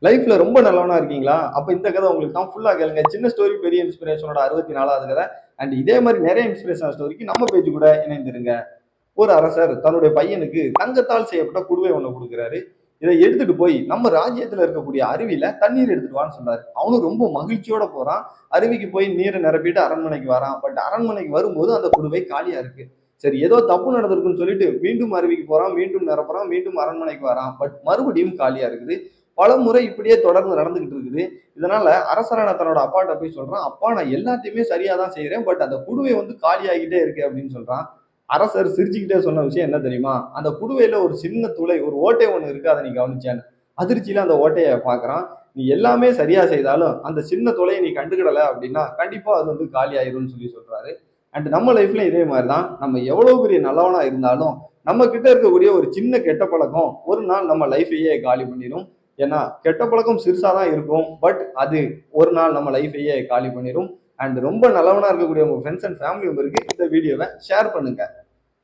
லைஃப்ல ரொம்ப நல்லவனா இருக்கீங்களா? அப்ப இந்த கதை உங்களுக்கு தான். ஃபுல்லா கேளுங்க. சின்ன ஸ்டோரி பெரிய இன்ஸ்பிரேஷனோட 64வது கதை. அண்ட் இதே மாதிரி நிறைய இன்ஸ்பிரேஷனல் ஸ்டோரிக்கு நம்ம பேஜ் கூட இணைந்திருங்க. ஒரு அரசர் தன்னுடைய பையனுக்கு தங்கத்தால் செய்யப்பட்ட குடுவை ஒண்ணு கொடுக்குறாரு. இதை எடுத்துட்டு போய் நம்ம ராஜ்யத்துல இருக்கக்கூடிய அருவியில தண்ணீர் எடுத்துட்டு வான்னு சொன்னாரு. அவனும் ரொம்ப மகிழ்ச்சியோட போறான். அருவிக்கு போய் நீரை நிரப்பிட்டு அரண்மனைக்கு வரான். பட் அரண்மனைக்கு வரும்போது அந்த குடுவை காலியா இருக்கு. சரி, ஏதோ தப்பு நடந்திருக்குன்னு சொல்லிட்டு மீண்டும் அருவிக்கு போறான், மீண்டும் நிரப்புறான், மீண்டும் அரண்மனைக்கு வரான். பட் மறுபடியும் காலியா இருக்குது. பல முறை இப்படியே தொடர்ந்து நடந்துகிட்டு இருக்குது. இதனால அரசரான தன்னோட அப்பாட்ட போய் சொல்றான், அப்பா நான் எல்லாத்தையுமே சரியா தான் செய்யறேன். பட் அந்த குடுவை வந்து காலியாகிட்டே இருக்கு அப்படின்னு சொல்றான். அரசர் சிரிச்சுக்கிட்டே சொன்ன விஷயம் என்ன தெரியுமா? அந்த குடுவையில ஒரு சின்ன துளை, ஒரு ஓட்டை ஒண்ணு இருக்கு. அதை நீ கவனிச்சான்னு. அதிர்ச்சியில அந்த ஓட்டைய பாக்குறான். நீ எல்லாமே சரியா செய்தாலும் அந்த சின்ன துளையை நீ கண்டுக்கிடல அப்படின்னா கண்டிப்பா அது வந்து காலி ஆயிரும்னு சொல்லி சொல்றாரு. அண்ட் நம்ம லைஃப்ல இதே மாதிரிதான். நம்ம எவ்வளவு பெரிய நல்லவனா இருந்தாலும் நம்ம கிட்ட இருக்கக்கூடிய ஒரு சின்ன கெட்ட பழக்கம் ஒரு நாள் நம்ம லைஃபையே காலி பண்ணிடும். ஏன்னா கெட்ட பழக்கம் சிறுசா தான் இருக்கும். பட் அது ஒரு நாள் நம்ம லைஃபையே காலி பண்ணிடும். அண்ட் ரொம்ப நல்லவனா இருக்கக்கூடிய உங்க ஃப்ரெண்ட்ஸ் அண்ட் ஃபேமிலி மெம்பருக்கு இந்த வீடியோவை ஷேர் பண்ணுங்க.